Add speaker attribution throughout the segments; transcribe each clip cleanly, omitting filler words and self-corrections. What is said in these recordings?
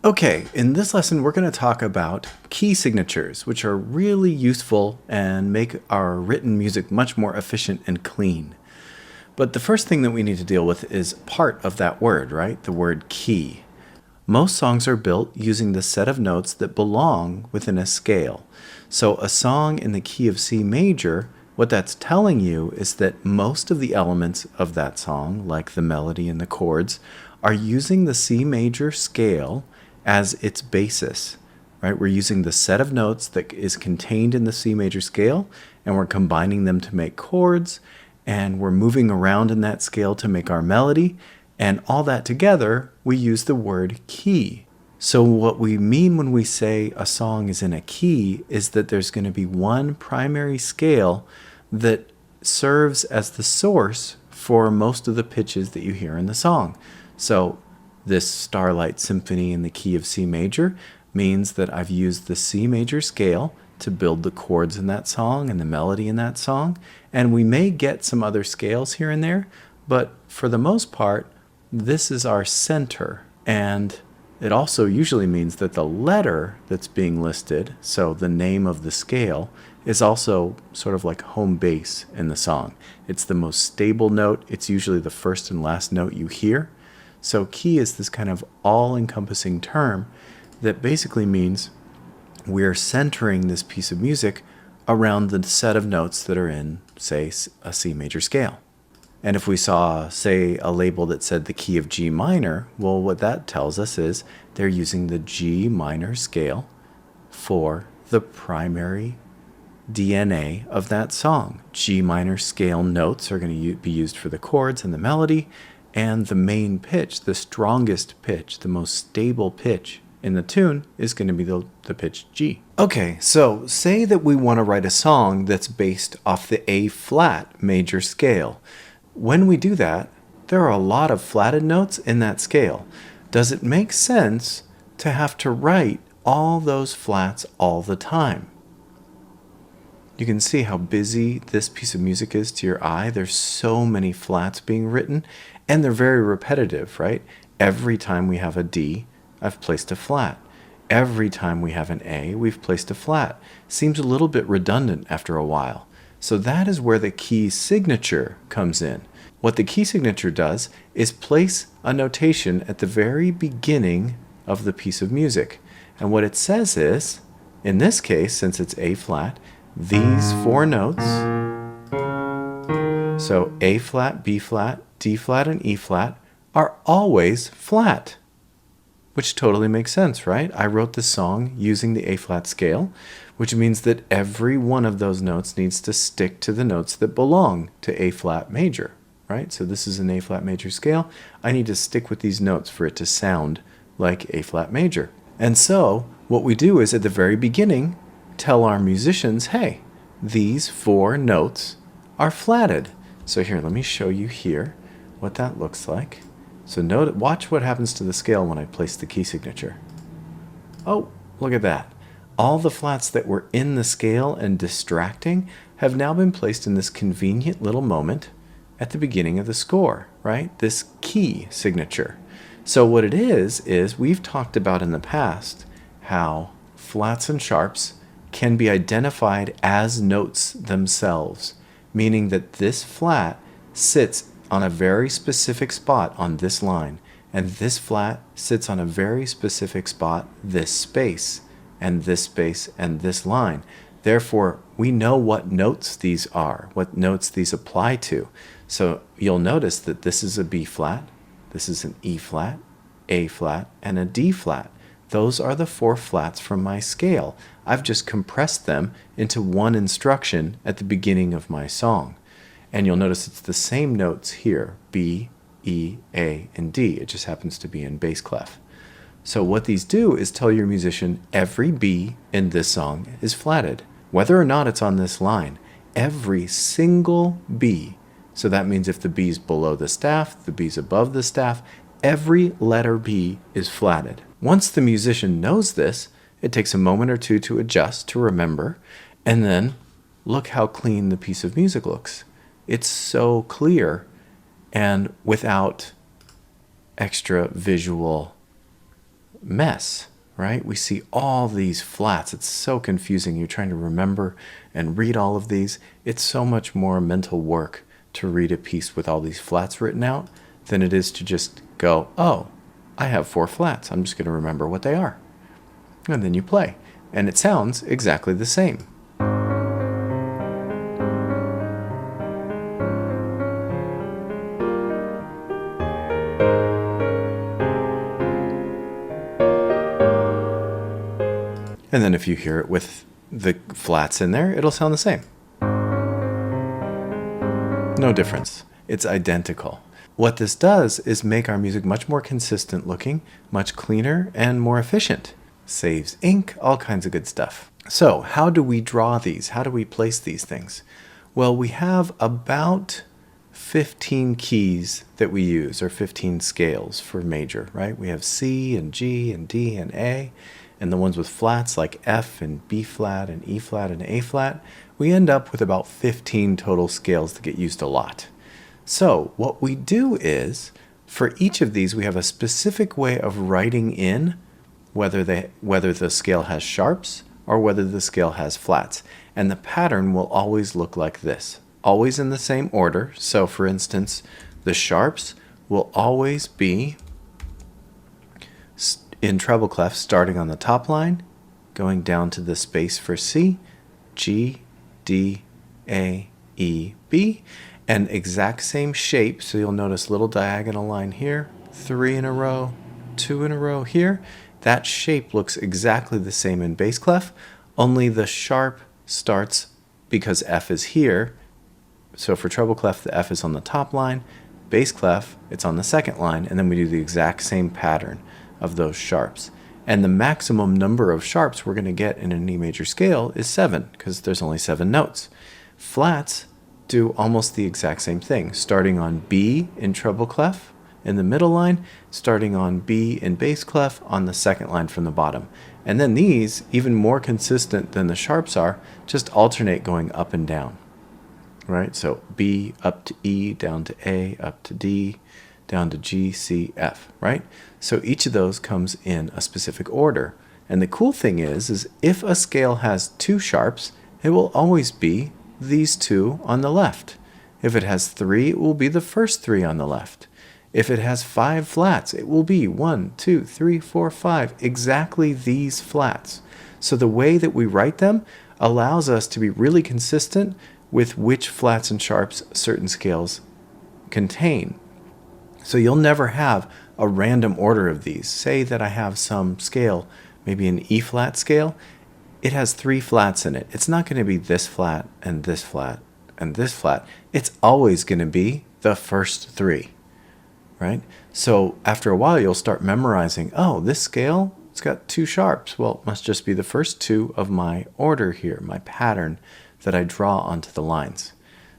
Speaker 1: Okay, in this lesson, we're going to talk about key signatures, which are really useful and make our written music much more efficient and clean. But the first thing that we need to deal with is part of that word, right? The word key. Most songs are built using the set of notes that belong within a scale. So a song in the key of C major, what that's telling you is that most of the elements of that song, like the melody and the chords, are using the C major scale as its basis, right? We're using the set of notes that is contained in the C major scale, and we're combining them to make chords, and we're moving around in that scale to make our melody, and all that together, we use the word key. So what we mean when we say a song is in a key is that there's going to be one primary scale that serves as the source for most of the pitches that you hear in the song. So this Starlight Symphony in the key of C major means that I've used the C major scale to build the chords in that song and the melody in that song. And we may get some other scales here and there, but for the most part, this is our center. And it also usually means that the letter that's being listed, so the name of the scale, is also sort of like home base in the song. It's the most stable note. It's usually the first and last note you hear. So key is this kind of all-encompassing term that basically means we're centering this piece of music around the set of notes that are in, say, a C major scale. And if we saw, say, a label that said the key of G minor, well, what that tells us is they're using the G minor scale for the primary DNA of that song. G minor scale notes are going to be used for the chords and the melody, and the main pitch, the strongest pitch, the most stable pitch in the tune is going to be the pitch G. Okay, so say that we want to write a song that's based off the A flat major scale. When we do that, there are a lot of flatted notes in that scale. Does it make sense to have to write all those flats all the time? You can see how busy this piece of music is to your eye. There's so many flats being written, and they're very repetitive, right? Every time we have a D, I've placed a flat. Every time we have an A, we've placed a flat. Seems a little bit redundant after a while. So that is where the key signature comes in. What the key signature does is place a notation at the very beginning of the piece of music. And what it says is, in this case, since it's A flat, these four notes, so A flat, B flat, D flat, and E flat, are always flat. Which totally makes sense, right? I wrote this song using the A flat scale, which means that every one of those notes needs to stick to the notes that belong to A flat major, right? So this is an A flat major scale. I need to stick with these notes for it to sound like A flat major. And so what we do is at the very beginning, tell our musicians, hey, these four notes are flatted. So here, let me show you here what that looks like. So watch what happens to the scale when I place the key signature. Oh, look at that. All the flats that were in the scale and distracting have now been placed in this convenient little moment at the beginning of the score, right? This key signature. So what it is we've talked about in the past how flats and sharps can be identified as notes themselves, meaning that this flat sits on a very specific spot on this line, and this flat sits on a very specific spot, this space, and this space, and this line. Therefore, we know what notes these are, what notes these apply to. So you'll notice that this is a B flat, this is an E flat, A flat, and a D flat. Those are the four flats from my scale. I've just compressed them into one instruction at the beginning of my song. And you'll notice it's the same notes here, B, E, A, and D. It just happens to be in bass clef. So what these do is tell your musician every B in this song is flatted. Whether or not it's on this line, every single B. So that means if the B's below the staff, the B's above the staff, every letter B is flatted. Once the musician knows this, it takes a moment or two to adjust, to remember, and then look how clean the piece of music looks. It's so clear and without extra visual mess, right? We see all these flats. It's so confusing. You're trying to remember and read all of these. It's so much more mental work to read a piece with all these flats written out than it is to just go, oh, I have 4 flats. I'm just going to remember what they are. And then you play. And it sounds exactly the same. And then if you hear it with the flats in there, it'll sound the same. No difference. It's identical. What this does is make our music much more consistent looking, much cleaner, and more efficient. Saves ink, all kinds of good stuff. So how do we draw these? How do we place these things? Well, we have about 15 keys that we use, or 15 scales for major, right? We have C and G and D and A. And the ones with flats like F and B flat and E flat and A flat, we end up with about 15 total scales that get used a lot. So what we do is, for each of these, we have a specific way of writing in whether the scale has sharps or whether the scale has flats. And the pattern will always look like this, always in the same order. So for instance, the sharps will always be in treble clef, starting on the top line, going down to the space for C, G, D, A, E, B, and exact same shape. So you'll notice little diagonal line here, 3 in a row, 2 in a row here. That shape looks exactly the same in bass clef, only the sharp starts because F is here. So for treble clef, the F is on the top line, bass clef, it's on the second line, and then we do the exact same pattern of those sharps. And the maximum number of sharps we're going to get in an E major scale is 7, because there's only 7 notes. Flats do almost the exact same thing, starting on B in treble clef in the middle line, starting on B in bass clef on the second line from the bottom. And then these, even more consistent than the sharps are, just alternate going up and down, right? So B up to E, down to A, up to D, down to G, C, F, right? So each of those comes in a specific order. And the cool thing is if a scale has 2 sharps, it will always be these 2 on the left. If it has 3, it will be the first 3 on the left. If it has 5 flats, it will be 1, 2, 3, 4, 5, exactly these flats. So the way that we write them allows us to be really consistent with which flats and sharps certain scales contain. So you'll never have a random order of these. Say that I have some scale, maybe an E flat scale. It has 3 flats in it. It's not going to be this flat and this flat and this flat. It's always going to be the first 3, right? So after a while, you'll start memorizing, oh, this scale, it's got 2 sharps. Well, it must just be the first 2 of my order here, my pattern that I draw onto the lines.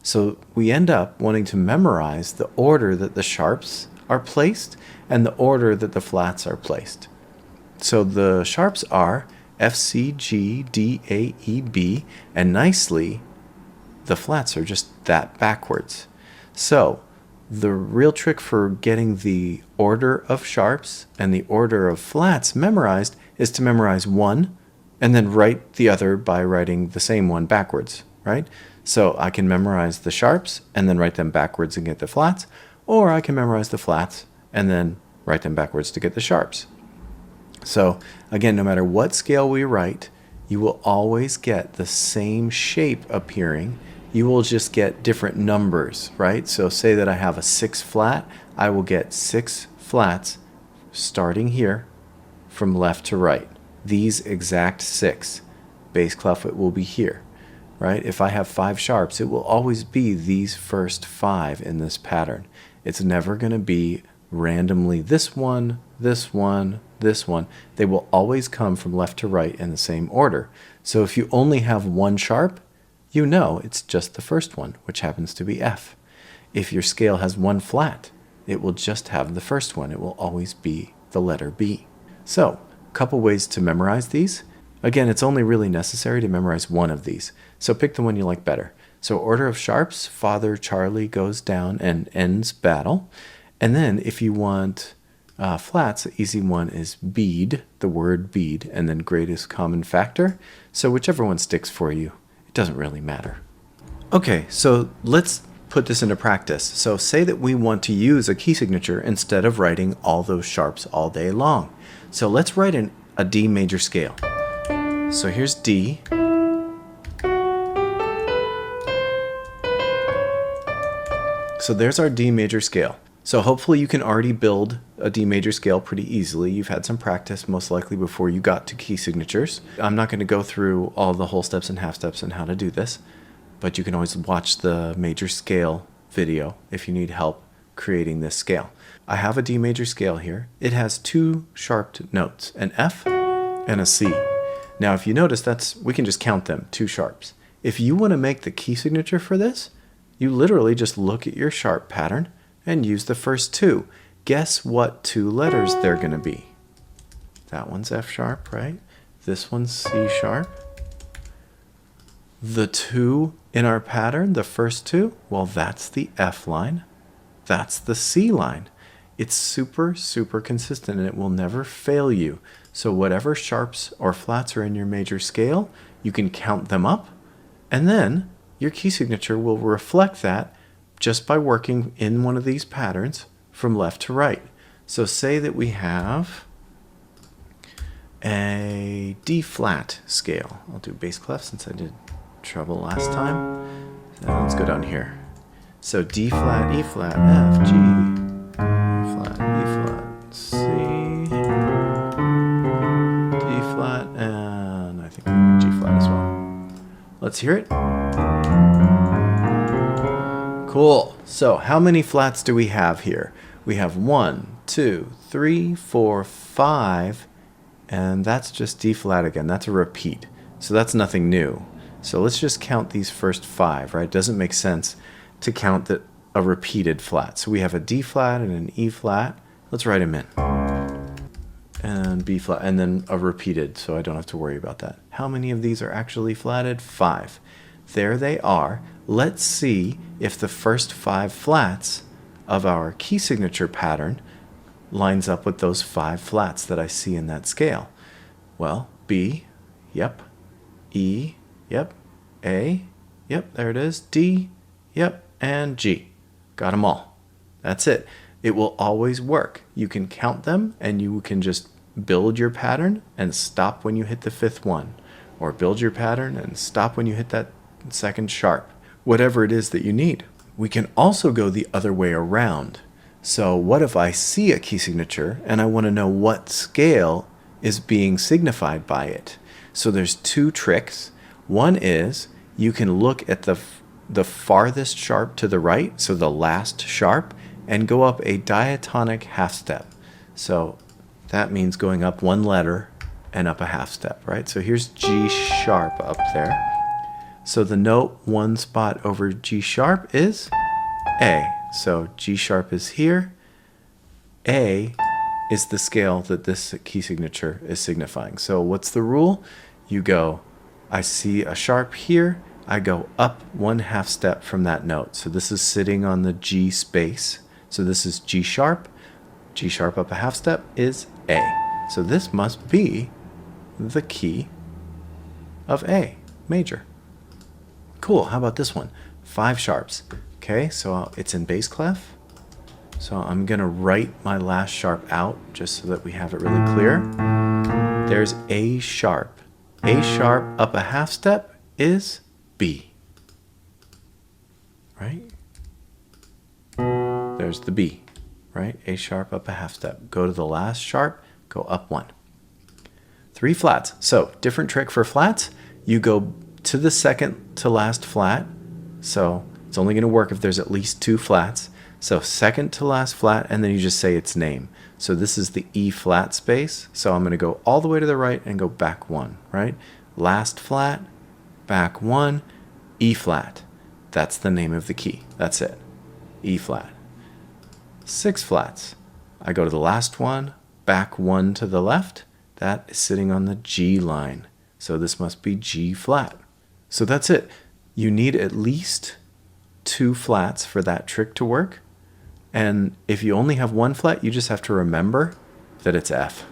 Speaker 1: So we end up wanting to memorize the order that the sharps are placed and the order that the flats are placed. So the sharps are F, C, G, D, A, E, B, and nicely, the flats are just that backwards. So the real trick for getting the order of sharps and the order of flats memorized is to memorize one and then write the other by writing the same one backwards, right? So I can memorize the sharps and then write them backwards and get the flats, or I can memorize the flats and then write them backwards to get the sharps. So again, no matter what scale we write, you will always get the same shape appearing. You will just get different numbers, right? So say that I have a 6 flat, I will get 6 flats starting here from left to right. These exact 6. Bass clef, it will be here. Right? If I have 5 sharps, it will always be these first 5 in this pattern. It's never going to be randomly this one, this one, this one. They will always come from left to right in the same order. So if you only have 1 sharp, you know it's just the first one, which happens to be F. If your scale has 1 flat, it will just have the first one. It will always be the letter B. So, a couple ways to memorize these. Again, it's only really necessary to memorize one of these, so pick the one you like better. So order of sharps, Father Charlie goes down and ends battle. And then if you want Flats, the easy one is bead, the word bead, and then greatest common factor. So whichever one sticks for you, it doesn't really matter. Okay, so let's put this into practice. So say that we want to use a key signature instead of writing all those sharps all day long. So let's write a D major scale. So here's D. So there's our D major scale. So hopefully you can already build a D major scale pretty easily. You've had some practice most likely before you got to key signatures. I'm not going to go through all the whole steps and half steps and how to do this, but you can always watch the major scale video if you need help creating this scale. I have a D major scale here. It has two sharped notes, an F and a C. Now if you notice, we can just count them, two sharps. If you want to make the key signature for this, you literally just look at your sharp pattern and use the first two. Guess what two letters they're going to be? That one's F sharp, right? This one's C sharp. The two in our pattern, the first two, well, that's the F line. That's the C line. It's super, super consistent and it will never fail you. So whatever sharps or flats are in your major scale, you can count them up, and then your key signature will reflect that just by working in one of these patterns from left to right. So say that we have a D flat scale. I'll do bass clef since I did treble last time. So let's go down here. So D flat, E flat, F, G, E flat, E flat, C, D flat, and I think G flat as well. Let's hear it. Cool. So how many flats do we have here? We have 1, 2, 3, 4, 5, and that's just D flat again. That's a repeat. So that's nothing new. So let's just count these first 5, right? It doesn't make sense to count a repeated flat. So we have a D flat and an E flat. Let's write them in. And B flat, and then a repeated, so I don't have to worry about that. How many of these are actually flatted? 5. There they are. Let's see if the first 5 flats of our key signature pattern lines up with those 5 flats that I see in that scale. Well, B, yep. E, yep. A, yep, there it is. D, yep, and G. Got them all. That's it. It will always work. You can count them and you can just build your pattern and stop when you hit the 5th one, or build your pattern and stop when you hit that second sharp. Whatever it is that you need. We can also go the other way around. So what if I see a key signature and I want to know what scale is being signified by it? So there's 2 tricks. One is you can look at the farthest sharp to the right, so the last sharp, and go up a diatonic half step. So that means going up 1 letter and up a half step, right? So here's G sharp up there. So the note 1 spot over G sharp is A. So G sharp is here. A is the scale that this key signature is signifying. So what's the rule? You go, I see a sharp here. I go up 1 half step from that note. So this is sitting on the G space. So this is G sharp. G sharp up a half step is A. So this must be the key of A major. Cool. How about this one? 5 sharps. Okay, so it's in bass clef. So I'm going to write my last sharp out just so that we have it really clear. There's A sharp. A sharp up a half step is B. Right? There's the B. Right? A sharp up a half step. Go to the last sharp, go up 1. 3 flats. So different trick for flats. You go to the second to last flat. So it's only going to work if there's at least 2 flats. So second to last flat, and then you just say its name. So this is the E flat space. So I'm going to go all the way to the right and go back 1, right? Last flat, back 1, E flat. That's the name of the key. That's it. E flat. 6 flats. I go to the last one, back 1 to the left. That is sitting on the G line. So this must be G flat. So that's it. You need at least 2 flats for that trick to work. And if you only have one flat, you just have to remember that it's F.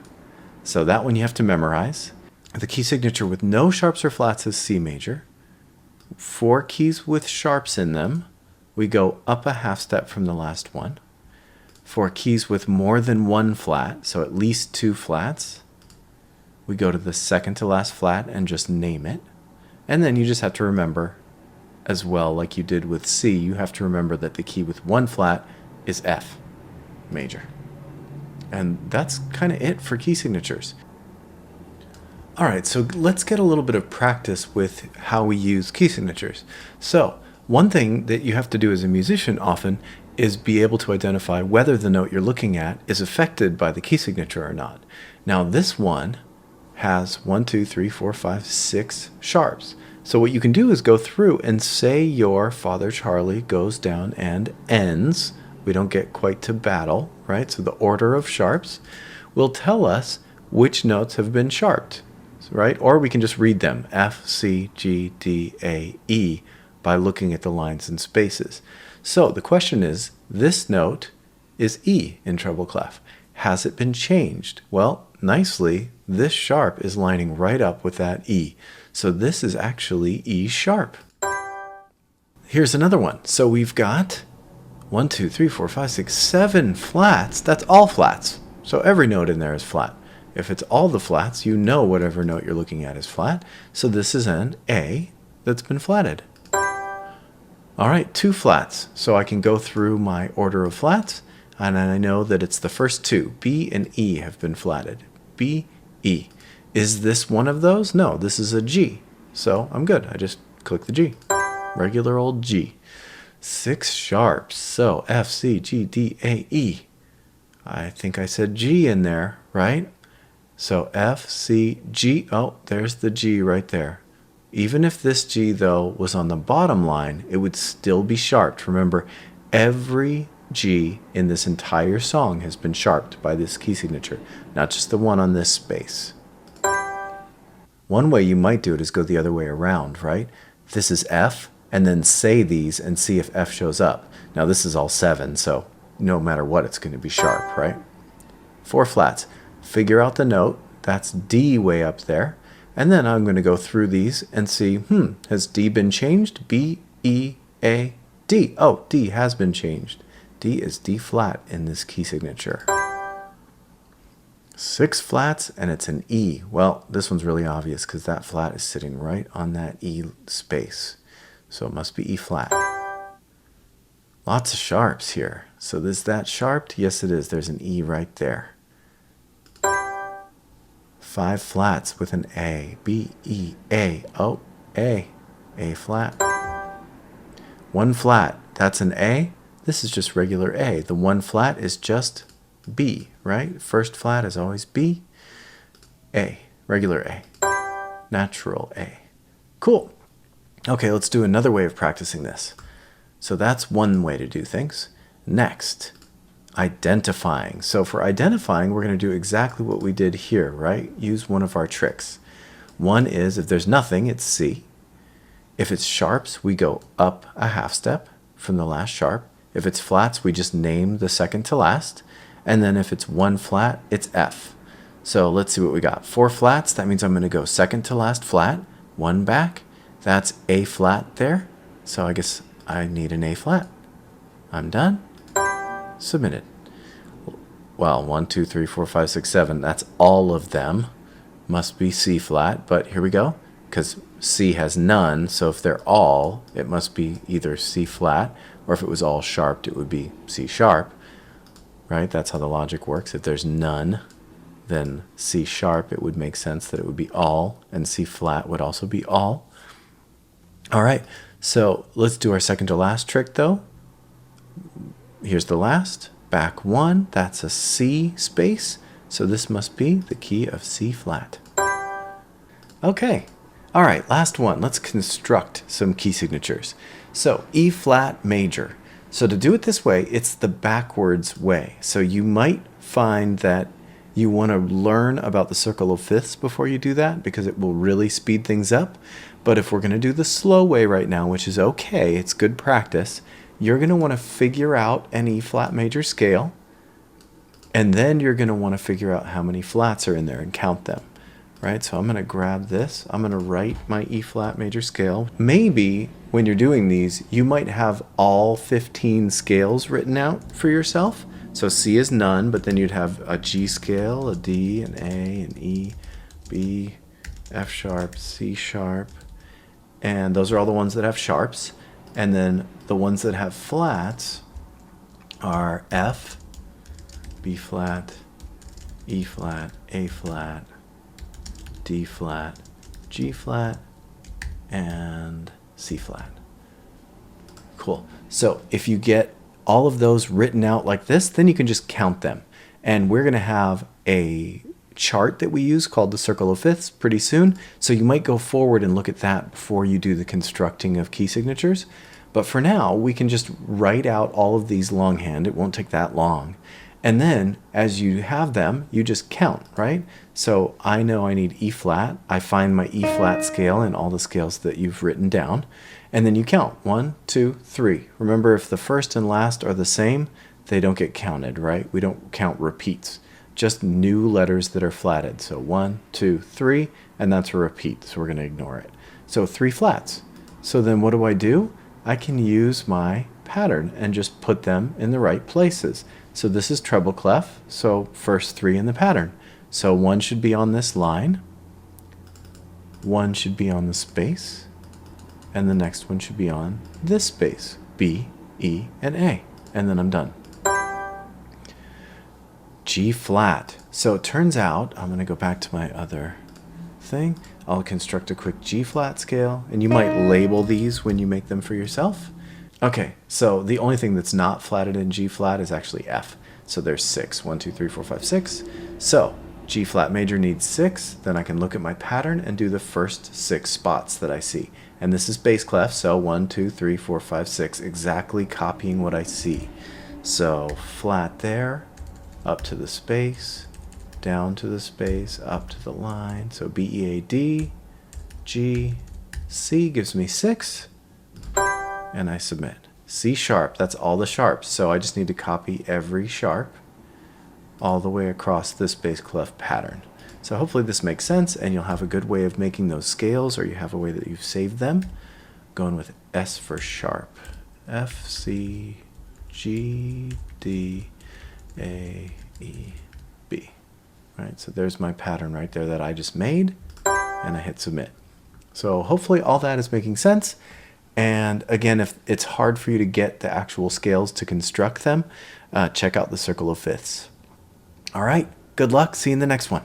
Speaker 1: So that one you have to memorize. The key signature with no sharps or flats is C major. 4 keys with sharps in them, we go up a half step from the last one. For keys with more than one flat, so at least 2 flats, we go to the second to last flat and just name it. And then you just have to remember as well, like you did with C, you have to remember that the key with 1 flat is F major. And that's kind of it for key signatures. All right, so let's get a little bit of practice with how we use key signatures. So one thing that you have to do as a musician often is be able to identify whether the note you're looking at is affected by the key signature or not. Now this one has 1, 2, 3, 4, 5, 6 sharps. So what you can do is go through and say your Father Charlie goes down and ends. We don't get quite to battle, right? So the order of sharps will tell us which notes have been sharped, right? Or we can just read them, F, C, G, D, A, E, by looking at the lines and spaces. So the question is, this note is E in treble clef. Has it been changed? Well, nicely, this sharp is lining right up with that E. So this is actually E sharp. Here's another one. So we've got 1, 2, 3, 4, 5, 6, 7 flats. That's all flats. So every note in there is flat. If it's all the flats, you know whatever note you're looking at is flat. So this is an A that's been flatted. All right, 2 flats. So I can go through my order of flats, and I know that it's the first 2. B and E have been flatted. B, E. Is this one of those? No, this is a G. So I'm good. I just click the G. Regular old G. 6 sharps. So F, C, G, D, A, E. I think I said G in there, right? So F, C, G. Oh, there's the G right there. Even if this G, though, was on the bottom line, it would still be sharped. Remember, every G in this entire song has been sharped by this key signature, not just the one on this space. One way you might do it is go the other way around, right? This is F, and then say these and see if F shows up. Now this is all 7, so no matter what, it's going to be sharp, right? 4 flats. Figure out the note. That's D way up there. And then I'm going to go through these and see, has D been changed? B, E, A, D. Oh, D has been changed. D is D flat in this key signature. 6 flats, and it's an E. Well, this one's really obvious because that flat is sitting right on that E space. So it must be E flat. Lots of sharps here. So is that sharped? Yes, it is. There's an E right there. 5 flats with an A. B, E, A. Oh, A. A flat. 1 flat. That's an A. This is just regular A. The 1 flat is just B, right? First flat is always B. A. Regular A. Natural A. Cool. Okay, let's do another way of practicing this. So that's one way to do things. Next, identifying. So for identifying, we're going to do exactly what we did here, right? Use one of our tricks. One is if there's nothing, it's C. If it's sharps, we go up a half step from the last sharp. If it's flats, we just name the second to last. And then if it's 1 flat, it's F. So let's see what we got. 4 flats, that means I'm going to go second to last flat, 1 back. That's A flat there. So I guess I need an A flat. I'm done. Submitted. Well, 1, 2, 3, 4, 5, 6, 7. That's all of them. Must be C flat, but here we go. Because C has none, so if they're all, it must be either C flat, or if it was all sharped, it would be C sharp. Right? That's how the logic works. If there's none, then C sharp, it would make sense that it would be all, and C flat would also be all. All right, so let's do our second to last trick, though. Here's the last. Back 1, that's a C space, so this must be the key of C flat. Okay, all right, last one. Let's construct some key signatures. So E flat major. So to do it this way, it's the backwards way. So you might find that you want to learn about the circle of fifths before you do that because it will really speed things up. But if we're going to do the slow way right now, which is okay, it's good practice, you're going to want to figure out an E flat major scale, and then you're going to want to figure out how many flats are in there and count them. Right? So I'm going to grab this. I'm going to write my E flat major scale. Maybe when you're doing these, you might have all 15 scales written out for yourself. So C is none, but then you'd have a G scale, a D, an A, an E, B, F sharp, C sharp. And those are all the ones that have sharps. And then the ones that have flats are F, B flat, E flat, A flat, D flat, G flat, and C flat. Cool. So if you get all of those written out like this, then you can just count them. And we're going to have a chart that we use called the circle of fifths pretty soon. So you might go forward and look at that before you do the constructing of key signatures. But for now, we can just write out all of these longhand. It won't take that long. And then as you have them, you just count, right? So I know I need E flat. I find my E flat scale in all the scales that you've written down. And then you count 1, 2, 3. Remember, if the first and last are the same, they don't get counted, right? We don't count repeats, just new letters that are flatted. So 1, 2, 3, and that's a repeat. So we're going to ignore it. So 3 flats. So then what do? I can use my pattern and just put them in the right places. So this is treble clef, so first 3 in the pattern. So 1 should be on this line, 1 should be on the space, and the next one should be on this space, B, E, and A. And then I'm done. G flat. So it turns out, I'm going to go back to my other thing. I'll construct a quick G flat scale, and you might label these when you make them for yourself. Okay, so the only thing that's not flatted in G flat is actually F. So there's 6. 1, 2, 3, 4, 5, 6. So G flat major needs 6. Then I can look at my pattern and do the first 6 spots that I see. And this is bass clef, so 1, 2, 3, 4, 5, 6, exactly copying what I see. So flat there, up to the space, down to the space, up to the line. So B, E, A, D, G, C gives me 6. And I submit. C sharp, that's all the sharps. So I just need to copy every sharp all the way across this bass clef pattern. So hopefully this makes sense, and you'll have a good way of making those scales, or you have a way that you've saved them. Going with S for sharp. F, C, G, D, A, E, B. Right, so there's my pattern right there that I just made, and I hit submit. So hopefully all that is making sense. And again, if it's hard for you to get the actual scales to construct them, check out the circle of fifths. All right, good luck. See you in the next one.